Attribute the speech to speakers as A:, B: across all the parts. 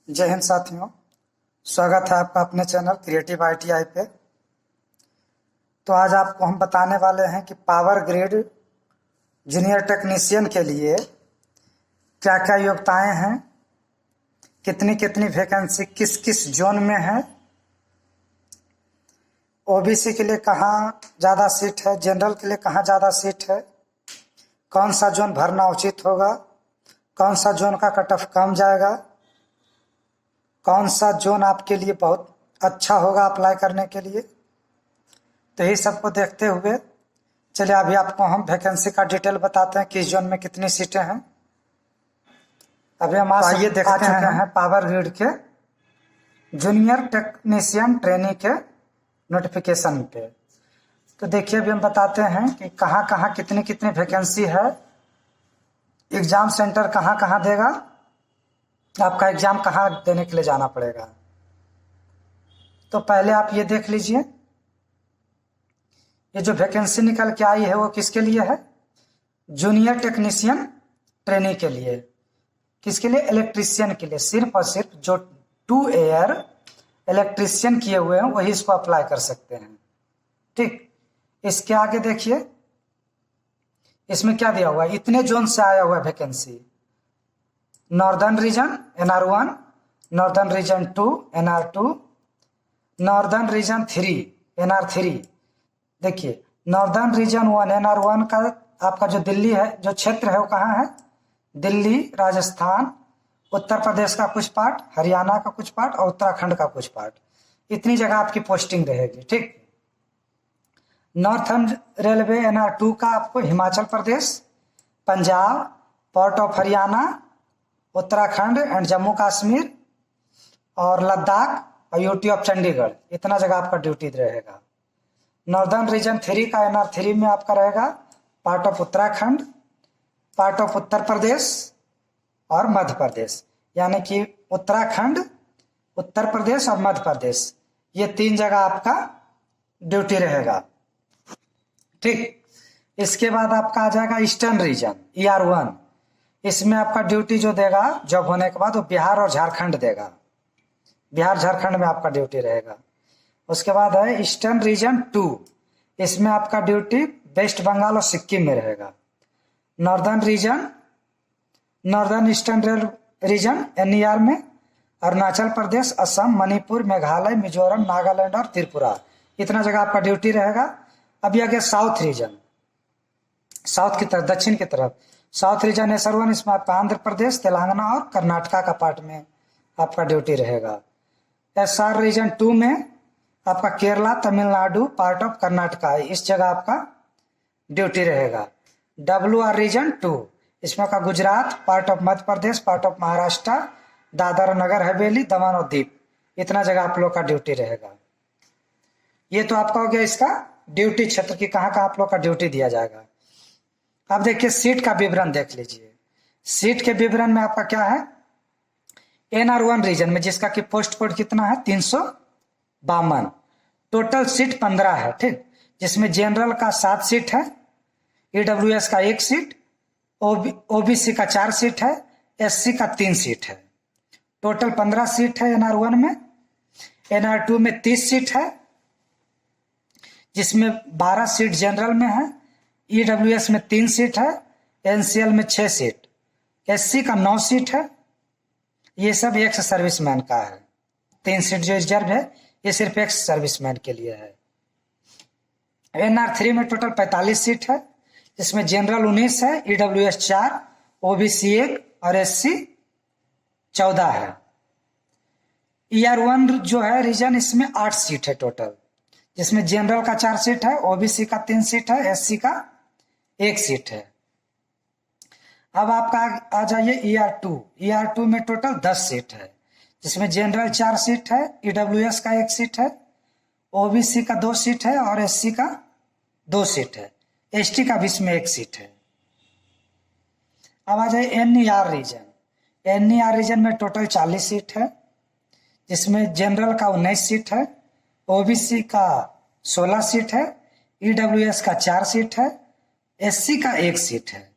A: जय हिंद साथियों, स्वागत है आपका अपने चैनल क्रिएटिव ITI पे। तो आज आपको हम बताने वाले हैं कि पावर ग्रिड जूनियर टेक्नीशियन के लिए क्या क्या योग्यताएं हैं, कितनी कितनी वैकेंसी किस किस जोन में है, OBC के लिए कहाँ ज़्यादा सीट है, जनरल के लिए कहाँ ज़्यादा सीट है, कौन सा जोन भरना उचित होगा, कौन सा जोन का कट ऑफ कम जाएगा, कौन सा जोन आपके लिए बहुत अच्छा होगा अप्लाई करने के लिए। तो यही सबको देखते हुए चलिए अभी आपको हम वैकेंसी का डिटेल बताते हैं, किस जोन में कितनी सीटें हैं। अभी हम आइए देखते हैं पावर ग्रिड के जूनियर टेक्नीशियन ट्रेनी के नोटिफिकेशन पे। तो देखिए अभी हम बताते हैं कि कहाँ कहाँ कितनी कितनी वैकेंसी है, एग्जाम सेंटर कहाँ कहाँ देगा, आपका एग्जाम कहाँ देने के लिए जाना पड़ेगा। तो पहले आप ये देख लीजिए, ये जो वैकेंसी निकल के आई है वो किसके लिए है, जूनियर टेक्नीशियन ट्रेनी के लिए। किसके लिए, इलेक्ट्रीशियन के लिए। सिर्फ और सिर्फ जो 2 ईयर इलेक्ट्रीशियन किए हुए हैं वही इसको अप्लाई कर सकते हैं। ठीक, इसके आगे देखिए इसमें क्या दिया हुआ है, इतने जोन से आया हुआ है vacancy. Northern region NR1, northern region 2 NR2, northern region 3 NR3। देखिए नॉर्दर्न रीजन 1 NR1 का आपका जो दिल्ली है, जो क्षेत्र है वो कहाँ है, दिल्ली, राजस्थान, उत्तर प्रदेश का कुछ पार्ट, हरियाणा का कुछ पार्ट और उत्तराखंड का कुछ पार्ट, इतनी जगह आपकी पोस्टिंग रहेगी। ठीक, नॉर्थर्न रेलवे NR2 का आपको Himachal Pradesh, Punjab, part of Haryana, Uttarakhand and Jammu Kashmir और लद्दाख और यूटी ऑफ चंडीगढ़, इतना जगह आपका ड्यूटी रहेगा। नॉर्दर्न रीजन 3 का NR3 में आपका रहेगा part of Uttarakhand, part of Uttar Pradesh और मध्य प्रदेश, यानी कि उत्तराखंड, उत्तर प्रदेश और मध्य प्रदेश, ये 3 जगह आपका ड्यूटी रहेगा। ठीक, इसके बाद आपका आ जाएगा ईस्टर्न रीजन ER1। इसमें आपका ड्यूटी जो देगा जॉब होने के बाद वो बिहार और झारखंड देगा, बिहार झारखंड में आपका ड्यूटी रहेगा। उसके बाद है ईस्टर्न रीजन 2, इसमें आपका ड्यूटी वेस्ट बंगाल और सिक्किम में रहेगा। Northern region, northern eastern region NER में अरुणाचल प्रदेश, असम, मणिपुर, मेघालय, मिजोरम, नागालैंड और त्रिपुरा, इतना जगह आपका ड्यूटी रहेगा। अभी आ गया साउथ रीजन, साउथ की तरफ, दक्षिण की तरफ। साउथ रीजन SR1, इसमें आपका आंध्र प्रदेश, तेलंगाना और कर्नाटका का पार्ट में आपका ड्यूटी रहेगा। SR रीजन 2 में आपका केरला, तमिलनाडु, पार्ट ऑफ कर्नाटका, इस जगह आपका ड्यूटी रहेगा। WR रीजन 2, इसमें आपका Gujarat, part of Madhya Pradesh, part of Maharashtra, Dadar और नगर हवेली, दमन और दीप, इतना जगह आप लोग का ड्यूटी रहेगा। ये तो आपका हो गया इसका ड्यूटी क्षेत्र की, कहाँ कहाँ आप लोग का ड्यूटी दिया जाएगा। अब देखिए सीट का विवरण देख लीजिए। सीट के विवरण में आपका क्या है, NR1 रीजन में जिसका कि पोस्ट कोड कितना है 352, टोटल सीट 15 है। ठीक, जिसमें जनरल का 7 सीट है, EWS का 1 सीट, OBC का 4 सीट है, SC का 3 सीट है, टोटल 15 सीट है NR1 में। NR2 में 30 सीट है, जिसमें 12 सीट जनरल में है, EWS में 3 सीट है, NCL में 6 सीट, SC का 9 सीट है। ये सब एक्स सर्विसमैन का है। 3 सीट जो रिजर्व है ये सिर्फ एक्स सर्विसमैन के लिए है। NR3 में टोटल 45 सीट है, जिसमें जनरल 19 है, EWS 4, OBC 1 और SC 14 है। ER1 जो है रीजन, इसमें 8 सीट है टोटल, जिसमें जनरल का 4 सीट है, OBC का 3 सीट है, SC का 1 सीट है। अब आपका आ जाइए ER2 में टोटल 10 सीट है, जिसमें जनरल 4 सीट है, EWS का 1 सीट है, OBC का 2 सीट है और SC का 2 सीट है, ST का 20 में 1 सीट है। अब आ जाए NER रीजन। NER रीजन में टोटल 40 सीट है, जिसमें जनरल का 19 सीट है, OBC का 16 सीट है, EWS का 4 सीट है, SC का 1 सीट है।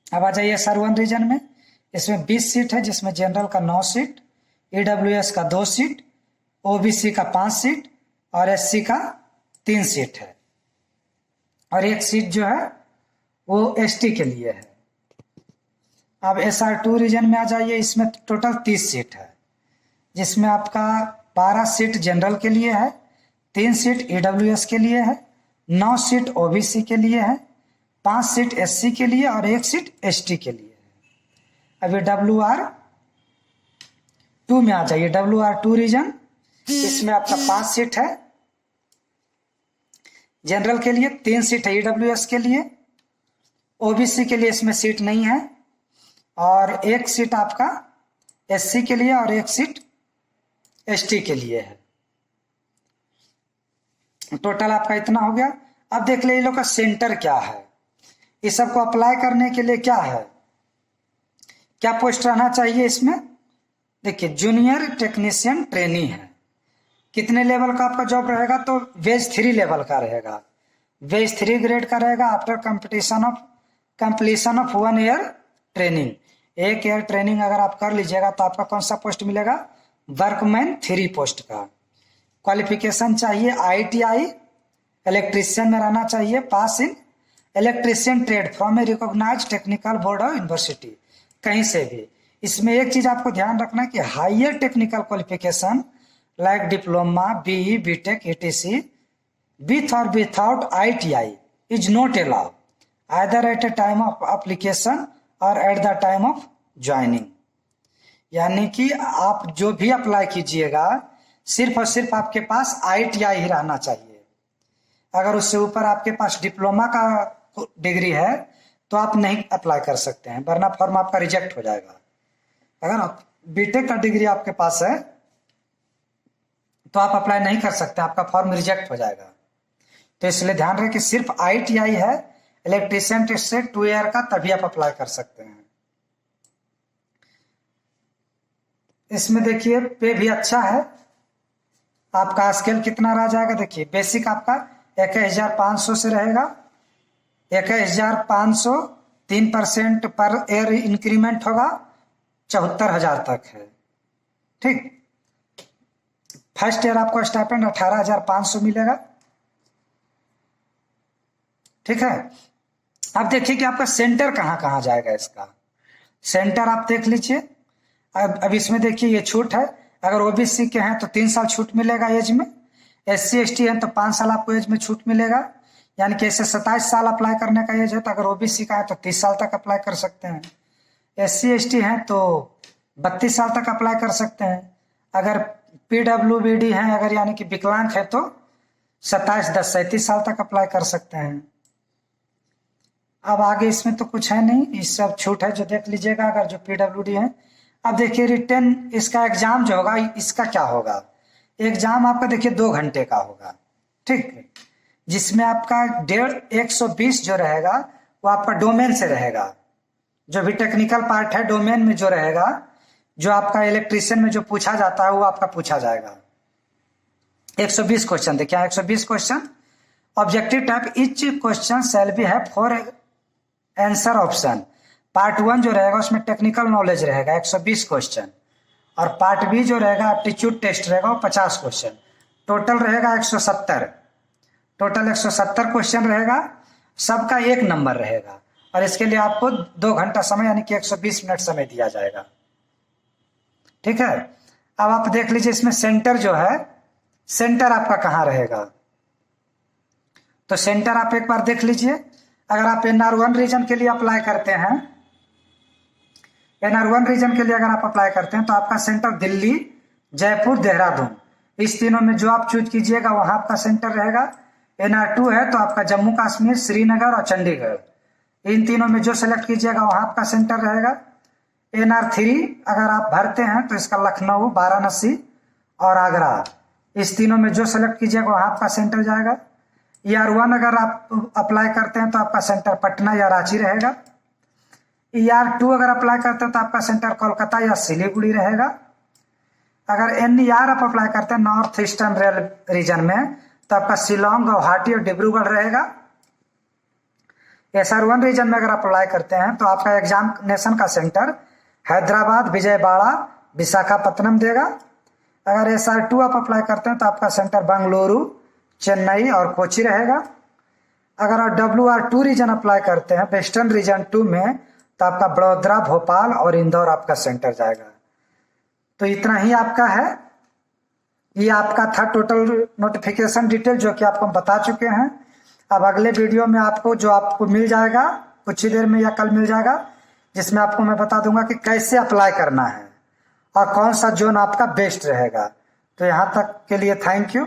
A: अब आ जाइए SR1 रीजन में, इसमें 20 सीट है, जिसमें जनरल का 9 सीट, EWS का 2 सीट, OBC का 5 सीट और SC का 3 सीट है, और 1 सीट जो है वो ST के लिए है। अब SR2 रीजन में आ जाइए, इसमें टोटल 30 सीट है, जिसमें आपका 12 सीट जनरल के लिए है, 3 सीट EWS के लिए है, 9 सीट OBC के लिए है, 5 सीट SC के लिए और 1 सीट ST के लिए है। अभी WR2 में आ जाइए, WR2 रीजन, इसमें आपका 5 सीट है जनरल के लिए, 3 सीट है EWS के लिए, OBC के लिए इसमें सीट नहीं है, और 1 सीट आपका SC के लिए और 1 सीट ST के लिए है। टोटल आपका इतना हो गया। अब देख ले, ये लोग का सेंटर क्या है, इस सबको अप्लाई करने के लिए क्या है, क्या पोस्ट रहना चाहिए इसमें। देखिए, जूनियर टेक्नीशियन ट्रेनी है। कितने लेवल का आपका जॉब रहेगा, तो वेज 3 लेवल का रहेगा, वेज 3 ग्रेड का रहेगा। After completion of 1 ear training, 1 ear training अगर आप कर लीजिएगा तो आपका कौन सा पोस्ट मिलेगा, वर्कमैन 3 पोस्ट का। क्वालिफिकेशन चाहिए ITI, इलेक्ट्रीशियन में रहना चाहिए, pass in electrician trade from a recognised technical board of university, कहीं से भी। इसमें एक चीज आपको ध्यान रखना कि higher technical qualification like diploma, BE, BTech, ETC with or without ITI is not allowed either at a time of application or at the time of joining। यानी कि आप जो भी अप्लाई कीजिएगा, सिर्फ और सिर्फ आपके पास ITI ही रहना चाहिए। अगर उससे ऊपर आपके पास डिप्लोमा का डिग्री है तो आप नहीं अप्लाई कर सकते हैं, वरना फॉर्म आपका रिजेक्ट हो जाएगा। अगर आप BTech का डिग्री आपके पास है तो आप अप्लाई नहीं कर सकते, आपका फॉर्म रिजेक्ट हो जाएगा। तो इसलिए ध्यान रखें कि सिर्फ ITI है इलेक्ट्रीशियन टेस्ट से 2 ईयर का, तभी आप अप्लाई कर सकते हैं। इसमें देखिए पे भी अच्छा है। आपका स्केल कितना रह जाएगा, देखिए बेसिक आपका 21,500 से रहेगा, 21,500, 3% पर ईयर इंक्रीमेंट होगा, 74,000 तक है। ठीक, फर्स्ट ईयर आपको स्टाइपेंड 18,500 मिलेगा। ठीक है, अब देखिए कि आपका सेंटर कहाँ कहाँ जाएगा। इसका सेंटर आप देख लीजिए। अब इसमें देखिए ये छूट है, अगर OBC के हैं तो 3 साल छूट मिलेगा एज में, SC ST है तो 5 साल आपको एज में छूट मिलेगा, यानी कि ऐसे 27 साल अप्लाई करने का एज है। तो अगर OBC का है तो 30 साल तक अप्लाई कर सकते हैं, SC ST है तो 32 साल तक अप्लाई कर सकते हैं। अगर PWBD है, अगर यानी कि विकलांग है, तो 27-10-37 साल तक अप्लाई कर सकते हैं। अब आगे इसमें तो कुछ है नहीं, इस सब छूट है जो देख लीजिएगा अगर जो PWD है। अब देखिए रिटर्न, इसका एग्जाम जो होगा, इसका क्या होगा, एग्जाम आपका देखिए 2 घंटे का होगा। ठीक, जिसमें आपका 120 जो रहेगा वो आपका डोमेन से रहेगा, जो भी टेक्निकल पार्ट है डोमेन में जो रहेगा, जो आपका इलेक्ट्रीशियन में जो पूछा जाता है वो आपका पूछा जाएगा। 120 क्वेश्चन देखिए, 120 question. Objective type, each question shall be have 4 answer option. Part 1 जो रहेगा उसमें टेक्निकल नॉलेज रहेगा 120 क्वेश्चन, और पार्ट B जो रहेगा एप्टीट्यूड टेस्ट रहेगा वो 50 क्वेश्चन। टोटल रहेगा 170, टोटल 170 क्वेश्चन रहेगा, सबका 1 नंबर रहेगा, और इसके लिए आपको 2 घंटा समय यानी कि 120 मिनट समय दिया जाएगा। ठीक है, अब आप देख लीजिए इसमें सेंटर जो है, सेंटर आपका कहाँ रहेगा, तो सेंटर आप एक बार देख लीजिए। अगर आप NR1 रीजन के लिए अप्लाई करते हैं, NR1 रीजन के लिए अगर आप अप्लाई करते हैं तो आपका सेंटर दिल्ली, जयपुर, देहरादून, इस तीनों में जो आप चूज कीजिएगा वहां आपका सेंटर रहेगा। NR2 है तो आपका जम्मू कश्मीर, श्रीनगर और चंडीगढ़, इन तीनों में जो सेलेक्ट कीजिएगा वहां आपका सेंटर रहेगा। NR3 अगर आप भरते हैं तो इसका लखनऊ, वाराणसी और आगरा, इस तीनों में जो सेलेक्ट कीजिएगा वहां आपका सेंटर जाएगा। ER1 अगर आप अप्लाई करते हैं तो आपका सेंटर पटना या रांची रहेगा। ER2 अगर अप्लाई करते हैं तो आपका सेंटर कोलकाता या सिलीगुड़ी रहेगा। अगर NER आप अप्लाई करते हैं नॉर्थ ईस्टर्न रेल रीजन में तो आपका शिलोंग, गुवाहाटी और डिब्रूगढ़ रहेगा। SR1 रीजन में अगर आप अप्लाई करते हैं तो आपका एग्जामिनेशन का सेंटर हैदराबाद, विजयवाड़ा, विशाखापत्तनम देगा। अगर SR2 आप अप्लाई करते हैं तो आपका सेंटर बेंगलुरु, चेन्नई और कोची रहेगा। अगर आप WR2 रीजन अप्लाई करते हैं, वेस्टर्न रीजन 2 में, तो आपका बड़ोदरा, भोपाल और इंदौर आपका सेंटर जाएगा। तो इतना ही आपका है। ये आपका था टोटल नोटिफिकेशन डिटेल जो कि आपको हम बता चुके हैं। अब अगले वीडियो में आपको मिल जाएगा कुछ ही देर में या कल मिल जाएगा, जिसमें आपको मैं बता दूंगा कि कैसे अप्लाई करना है और कौन सा जोन आपका बेस्ट रहेगा। तो यहाँ तक के लिए थैंक यू।